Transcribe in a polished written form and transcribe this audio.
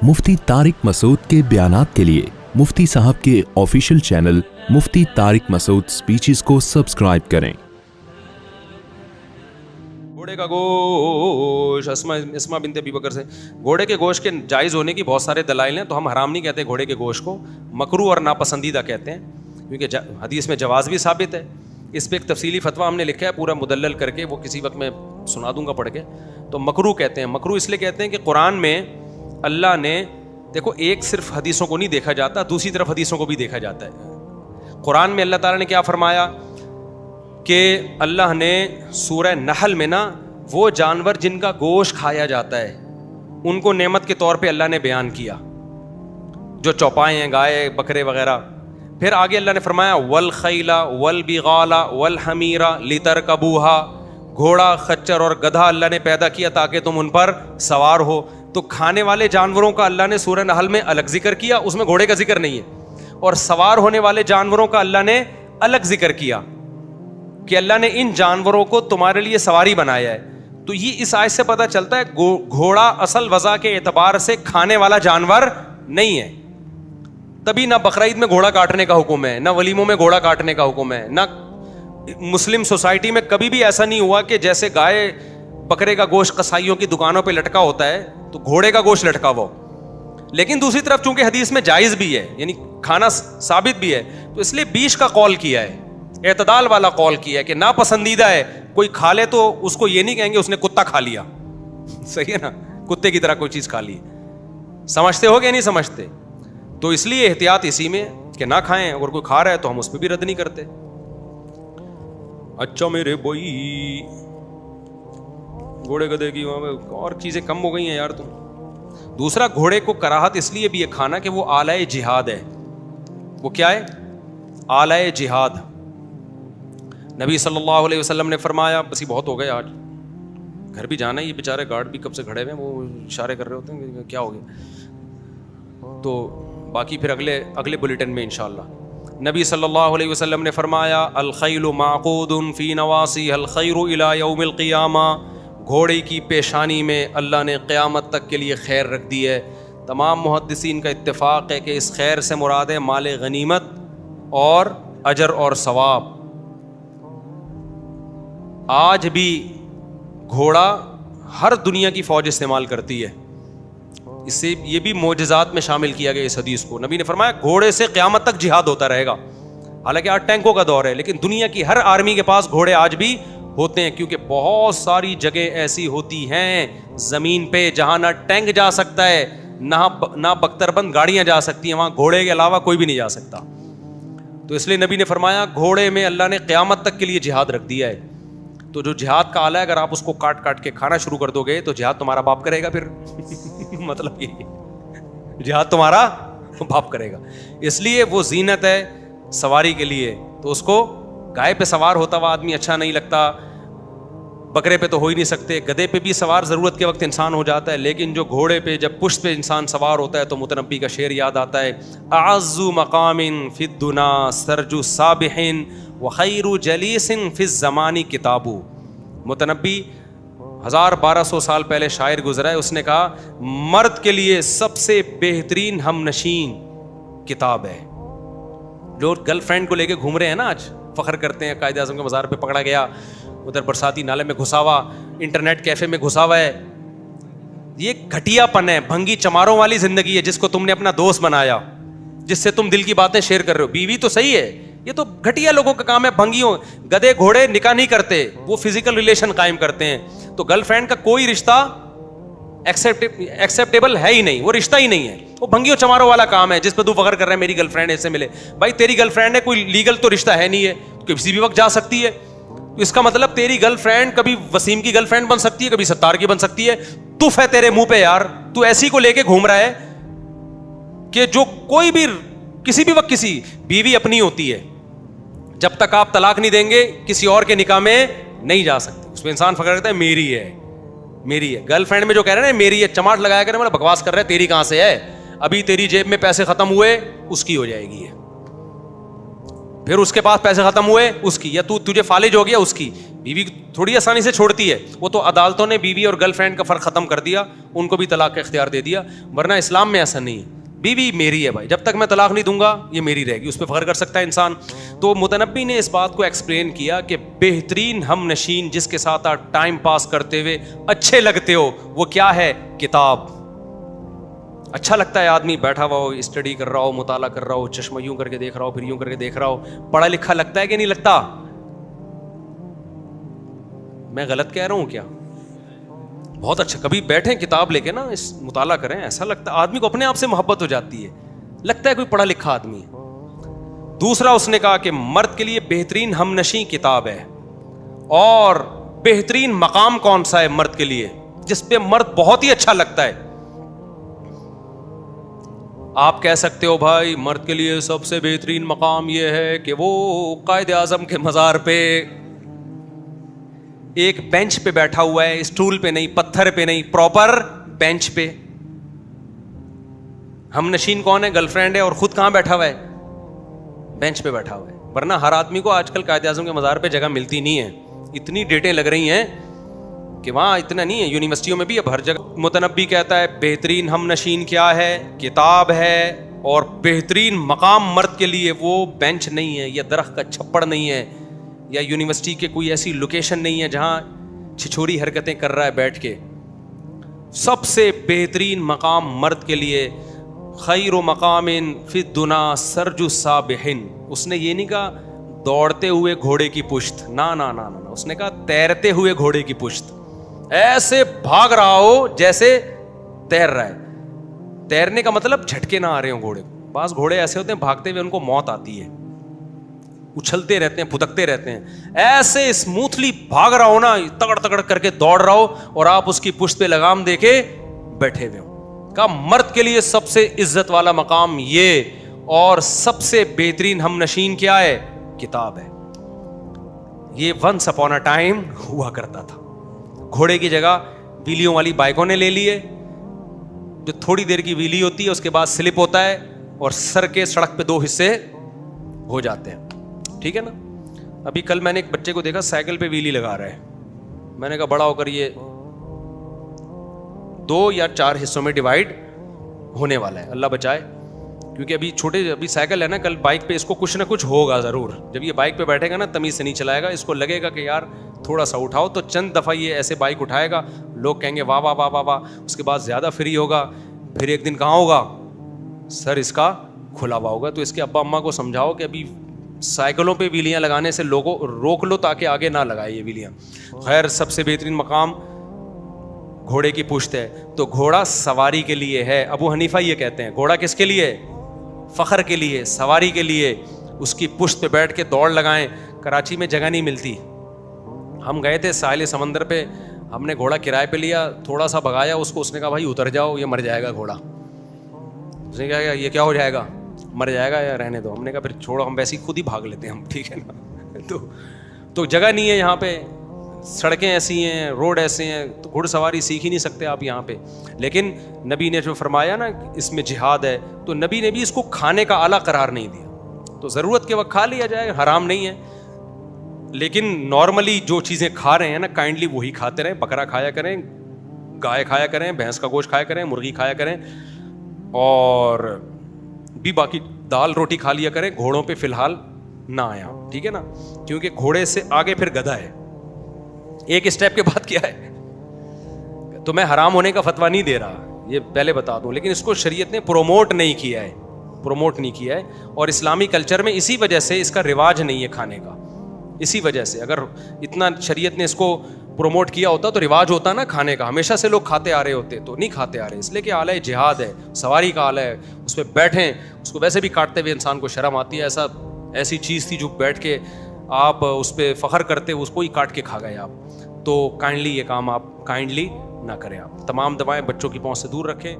मुफ्ती तारिक मसूद के बयानात के लिए मुफ्ती साहब के ऑफिशियल चैनल मुफ्ती तारिक मसूद स्पीचेस को सब्सक्राइब करें। घोड़े का गोश्त इस्मा बिनते अबी बकर से, घोड़े के गोश्त के जायज़ होने की बहुत सारे दलाइल हैं, तो हम हराम नहीं कहते घोड़े के गोश्त को, मकरू और नापसंदीदा कहते हैं, क्योंकि हदीस में जवाज़ भी साबित है। इस पर एक तफसीली फतवा हमने लिखा है पूरा मुदल्लल करके, वो किसी वक्त मैं सुना दूंगा पढ़ के। तो मकरू कहते हैं, मकरू इसलिए कहते हैं कि कुरान में अल्लाह ने, देखो एक सिर्फ हदीसों को नहीं देखा जाता, दूसरी तरफ हदीसों को भी देखा जाता है। कुरान में अल्लाह ताला ने क्या फरमाया कि अल्लाह ने सूरह नहल में ना वो जानवर जिनका गोश्त खाया जाता है उनको नेमत के तौर पे अल्लाह ने बयान किया, जो चौपाए हैं, गाय बकरे वगैरह। फिर आगे अल्लाह ने फरमाया वल खैला वल बिगाला वल हमीरा लितरकबूहा, घोड़ा खच्चर और गधा अल्लाह ने पैदा किया ताकि तुम उन पर सवार हो। तो खाने वाले जानवरों का अल्लाह ने सूरह नहल में अलग जिक्र किया, उसमें घोड़े का जिक्र नहीं है, और सवार होने वाले जानवरों का अल्लाह ने अलग जिक्र किया कि अल्लाह ने इन जानवरों को तुम्हारे लिए सवारी बनाया है। तो ये इस आयत से पता चलता है घोड़ा असल वज़ा के एतबार से खाने वाला जानवर नहीं है। तभी ना बकरीद में घोड़ा काटने का हुक्म है, ना वलीमों में घोड़ा काटने का हुक्म है, ना मुस्लिम सोसाइटी में कभी भी ऐसा नहीं हुआ कि जैसे गाय बकरे का गोश्त कसाईयों की दुकानों पे लटका होता है तो घोड़े का गोश्त लटका वो। लेकिन दूसरी तरफ चूंकि हदीस में जायज़ भी है, यानी खाना साबित भी है, तो इसलिए बीच का कौल किया है, एतदाल वाला कौल किया है कि ना पसंदीदा है। कोई खा ले तो उसको ये नहीं कहेंगे उसने कुत्ता खा लिया, सही है ना, कुत्ते की तरह कोई चीज़ खा ली। समझते हो कि नहीं समझते? तो इसलिए एहतियात इसी में कि ना खाएं, अगर कोई खा रहा है तो हम उस पर भी रद्द नहीं करते। अच्छा मेरे बोई, घोड़े गधे की और चीज़ें कम हो गई हैं यार तुम। दूसरा, घोड़े को कराहत इसलिए भी है खाना कि वो आलाए जिहाद है। वो क्या है? आलाए जिहाद। नबी सल्लल्लाहु अलैहि वसल्लम ने फरमाया, बस ये बहुत हो गए, आज घर भी जाना है, ये बेचारे गार्ड भी कब से खड़े हुए हैं, वो इशारे कर रहे होते हैं क्या हो गया। तो बाकी फिर अगले बुलेटिन में इंशाअल्लाह। नबी सल्लल्लाहु अलैहि वसल्लम ने फरमाया अल खैलु माक़ूदुन फ़ी नवासी अल खैरु इला यौमिल क़ियामा, घोड़े की पेशानी में अल्लाह ने क़यामत तक के लिए खैर रख दी है। तमाम मुहद्दिसीन का इत्तेफाक है कि इस खैर से मुराद है माल गनीमत और अजर और सवाब। आज भी घोड़ा हर दुनिया की फ़ौज इस्तेमाल करती है, इससे ये भी मोजज़ात में शामिल किया गया इस हदीस को। नबी ने फरमाया घोड़े से क़यामत तक जिहाद होता रहेगा। हालांकि आज टैंकों का दौर है, लेकिन दुनिया की हर आर्मी के पास घोड़े आज भी होते हैं, क्योंकि बहुत सारी जगह ऐसी होती हैं ज़मीन पे जहाँ ना टैंक जा सकता है, ना बख्तरबंद गाड़ियाँ जा सकती हैं, वहाँ घोड़े के अलावा कोई भी नहीं जा सकता। तो इसलिए नबी ने फरमाया घोड़े में अल्लाह ने क़यामत तक के लिए जिहाद रख दिया है। तो जो जिहाद का आला है, अगर आप उसको काट काट के खाना शुरू कर दोगे तो जिहाद तुम्हारा बाप करेगा फिर मतलब ये जिहाद तुम्हारा बाप करेगा। इसलिए वो जीनत है सवारी के लिए, तो उसको गाय पे सवार होता हुआ आदमी अच्छा नहीं लगता, बकरे पे तो हो ही नहीं सकते, गधे पे भी सवार ज़रूरत के वक्त इंसान हो जाता है, लेकिन जो घोड़े पे जब पुश्त पे इंसान सवार होता है तो मुतनब्बी का शेर याद आता है, अअज़्ज़ु मक़ामिन फ़िद्दुना सरजु साबिहिन व खैरु जलीसिन फ़िज़ ज़मानी किताबु। मुतनब्बी 1200 साल पहले शायर गुजरा है, उसने कहा मर्द के लिए सबसे बेहतरीन हमनशीन किताब है। जो गर्लफ्रेंड को लेके घूम रहे हैं ना, आज फ़ख्र करते हैं कायदे आज़म के मज़ार पे पकड़ा गया, उधर बरसाती नाले में घुसा हुआ, इंटरनेट कैफ़े में घुसा हुआ है, ये घटियापन है, भंगी चमारों वाली ज़िंदगी है जिसको तुमने अपना दोस्त बनाया, जिससे तुम दिल की बातें शेयर कर रहे हो। बीवी तो सही है, ये तो घटिया लोगों का काम है, भंगियों। गधे घोड़े निकाह नहीं करते, वो फिजिकल रिलेशन कायम करते हैं। तो गर्लफ्रेंड का कोई रिश्ता एक्सेप्टेबल है ही नहीं, वो रिश्ता ही नहीं है, वो भंगियों चमारों वाला काम है जिस पर तू फख्र कर रहा है मेरी गर्लफ्रेंड ऐसे मिले। भाई तेरी गर्लफ्रेंड है, कोई लीगल तो रिश्ता है नहीं है, किसी भी वक्त जा सकती है। तो इसका मतलब तेरी गर्लफ्रेंड कभी वसीम की गर्लफ्रेंड बन सकती है, कभी सत्तार की बन सकती है। तुफ है तेरे मुंह पे यार, तू ऐसी को लेके घूम रहा है कि जो कोई भी किसी भी वक्त किसी बीवी अपनी होती है, जब तक आप तलाक नहीं देंगे किसी और के निकाह में नहीं जा सकते। उसमें इंसान फख्र करता है मेरी है, मेरी है। गर्लफ्रेंड में जो कह रहे हैं ना मेरी है, चमाट लगाया कर, मतलब बकवास कर रहे हैं, तेरी कहां से है? अभी तेरी जेब में पैसे खत्म हुए उसकी हो जाएगी है, फिर उसके पास पैसे खत्म हुए उसकी, या तुझे फालिज हो गया उसकी। بیوی تھوڑی آسانی سے چھوڑتی ہے, وہ تو عدالتوں نے بیوی اور گرل فرینڈ کا فرق ختم کر دیا, ان کو بھی طلاق کا اختیار دے دیا, ورنہ اسلام میں ایسا نہیں ہے. بیوی میری ہے بھائی, جب تک میں طلاق نہیں دوں گا یہ میری رہے گی, اس پہ فخر کر سکتا ہے انسان. تو متنبی نے اس بات کو ایکسپلین کیا کہ بہترین ہم نشین جس کے ساتھ آپ ٹائم پاس کرتے ہوئے اچھے لگتے ہو وہ کیا ہے؟ کتاب. اچھا لگتا ہے آدمی بیٹھا ہوا ہو, اسٹڈی کر رہا ہو, مطالعہ کر رہا ہو, چشمہ یوں کر کے دیکھ رہا ہو, پھر یوں کر کے دیکھ رہا ہو, پڑھا لکھا لگتا ہے کہ نہیں لگتا؟ میں غلط کہہ رہا ہوں کیا؟ بہت اچھا. کبھی بیٹھیں کتاب لے کے نا, اس مطالعہ کریں, ایسا لگتا ہے آدمی کو اپنے آپ سے محبت ہو جاتی ہے, لگتا ہے کوئی پڑھا لکھا آدمی ہے. دوسرا اس نے کہا کہ مرد کے لیے بہترین ہم نشیں کتاب ہے. اور بہترین مقام کون سا ہے مرد کے لیے جس پہ مرد بہت ہی اچھا لگتا ہے؟ آپ کہہ سکتے ہو بھائی مرد کے لیے سب سے بہترین مقام یہ ہے کہ وہ قائد اعظم کے مزار پہ ایک بینچ پہ بیٹھا ہوا ہے, اسٹول پہ نہیں, پتھر پہ نہیں, پراپر بینچ پہ. ہم نشین کون ہے؟ گرل فرینڈ ہے, اور خود کہاں بیٹھا ہوا ہے؟ بینچ پہ بیٹھا ہوا ہے. ورنہ ہر آدمی کو آج کل قائد اعظم کے مزار پہ جگہ ملتی نہیں ہے, اتنی ڈیٹیں لگ رہی ہیں کہ وہاں اتنا نہیں ہے. یونیورسٹیوں میں بھی اب ہر جگہ. متنبی کہتا ہے بہترین ہم نشین کیا ہے؟ کتاب ہے. اور بہترین مقام مرد کے لیے وہ بینچ نہیں ہے, یا درخت کا چھپڑ نہیں ہے, یا یونیورسٹی کے کوئی ایسی لوکیشن نہیں ہے جہاں چھچوری حرکتیں کر رہا ہے بیٹھ کے. سب سے بہترین مقام مرد کے لیے خیر مقام فی الدنا سرج السابح. اس نے یہ نہیں کہا دوڑتے ہوئے گھوڑے کی پشت, نا نا نا نا, اس نے کہا تیرتے ہوئے گھوڑے کی پشت. ایسے بھاگ رہا ہو جیسے تیر رہا ہے. تیرنے کا مطلب جھٹکے نہ آ رہے ہوں گھوڑے کو. بعض گھوڑے ایسے ہوتے ہیں بھاگتے ہوئے ان کو موت آتی ہے, اچھلتے رہتے ہیں, پھدکتے رہتے ہیں. ایسے اسموتھلی بھاگ رہا ہو نا, تگڑ تگڑ کر کے دوڑ رہا ہو, اور آپ اس کی پشت پہ لگام دے کے بیٹھے ہوئے ہو. کہا مرد کے لیے سب سے عزت والا مقام یہ, اور سب سے بہترین ہم نشین کیا ہے؟ کتاب ہے. یہ ونس اپون اے ٹائم ہوا کرتا تھا. گھوڑے کی جگہ ویلیوں والی بائکوں نے لے لیے, جو تھوڑی دیر کی ویلی ہوتی ہے اس کے بعد سلپ ہوتا ہے اور سر کے سڑک پہ دو حصے ہو جاتے ہیں. ٹھیک ہے نا. ابھی کل میں نے ایک بچے کو دیکھا سائیکل پہ ویلی لگا رہا ہے. میں نے کہا بڑا ہو کر یہ 2 یا 4 حصوں میں ڈیوائڈ ہونے والا ہے, اللہ بچائے. کیونکہ ابھی چھوٹے, ابھی سائیکل ہے نا, کل بائک پہ اس کو کچھ نہ کچھ ہوگا ضرور. جب یہ بائک پہ بیٹھے گا نا تمیز سے نہیں چلائے گا, اس کو لگے گا کہ یار تھوڑا سا اٹھاؤ, تو چند دفعہ یہ ایسے بائک اٹھائے گا, لوگ کہیں گے واہ واہ واہ واہ واہ. اس کے بعد زیادہ فری ہوگا, پھر ایک دن کہاں ہوگا, سر اس کا کھلا ہوا ہوگا. تو اس کے ابا اماں کو سمجھاؤ کہ ابھی سائیکلوں پہ ویلیاں لگانے سے لوگوں روک لو تاکہ آگے نہ لگائے یہ ویلیاں. خیر سب سے بہترین مقام گھوڑے کی پشت ہے. تو گھوڑا سواری کے لیے ہے. ابو حنیفہ یہ کہتے ہیں گھوڑا کس کے لیے؟ فخر کے لیے, سواری کے لیے. اس کی پشت پہ بیٹھ کے دوڑ لگائیں. کراچی میں جگہ نہیں ملتی. ہم گئے تھے ساحل سمندر پہ, ہم نے گھوڑا کرائے پہ لیا, تھوڑا سا بھگایا اس کو, اس نے کہا بھائی اتر جاؤ یہ مر جائے گا گھوڑا. اس نے کہا یہ کیا ہو جائے گا, مر جائے گا یا رہنے دو. ہم نے کہا پھر چھوڑو, ہم ویسے ہی خود ہی بھاگ لیتے ہیں ہم, ٹھیک ہے نا. تو جگہ نہیں ہے یہاں پہ, سڑکیں ایسی ہیں, روڈ ایسے ہیں, تو گھڑ سواری سیکھ ہی نہیں سکتے آپ یہاں پہ. لیکن نبی نے جو فرمایا نا اس میں جہاد ہے, تو نبی نے بھی اس کو کھانے کا آلہ قرار نہیں دیا. تو ضرورت کے وقت کھا لیا جائے, حرام نہیں ہے. لیکن نارملی جو چیزیں کھا رہے ہیں نا کائنڈلی وہی کھاتے رہیں. بکرا کھایا کریں, گائے کھایا کریں, بھینس کا گوشت کھایا کریں, مرغی کھایا کریں, اور بھی باقی دال روٹی کھا لیا کریں. گھوڑوں پہ فی الحال نہ آیا, ٹھیک ہے نا, کیونکہ گھوڑے سے آگے پھر گدھا ہے. ایک اسٹیپ کے بعد کیا ہے. تو میں حرام ہونے کا فتویٰ نہیں دے رہا, یہ پہلے بتا دوں, لیکن اس کو شریعت نے پروموٹ نہیں کیا ہے, پروموٹ نہیں کیا ہے. اور اسلامی کلچر میں اسی وجہ سے اس کا رواج نہیں ہے کھانے کا. اسی وجہ سے اگر اتنا شریعت نے اس کو پروموٹ کیا ہوتا تو رواج ہوتا نا کھانے کا, ہمیشہ سے لوگ کھاتے آ رہے ہوتے, تو نہیں کھاتے آ رہے. اس لیے کہ آلہ جہاد ہے, سواری کا آلہ ہے, اس پہ بیٹھیں. اس کو ویسے بھی کاٹتے ہوئے انسان کو شرم آتی ہے. ایسی چیز تھی جو بیٹھ کے آپ اس پہ فخر کرتے, اس کو ہی کاٹ کے کھا گئے آپ. تو کائنڈلی یہ کام آپ کائنڈلی نہ کریں. آپ تمام دوائیں بچوں کی پہنچ سے دور رکھیں.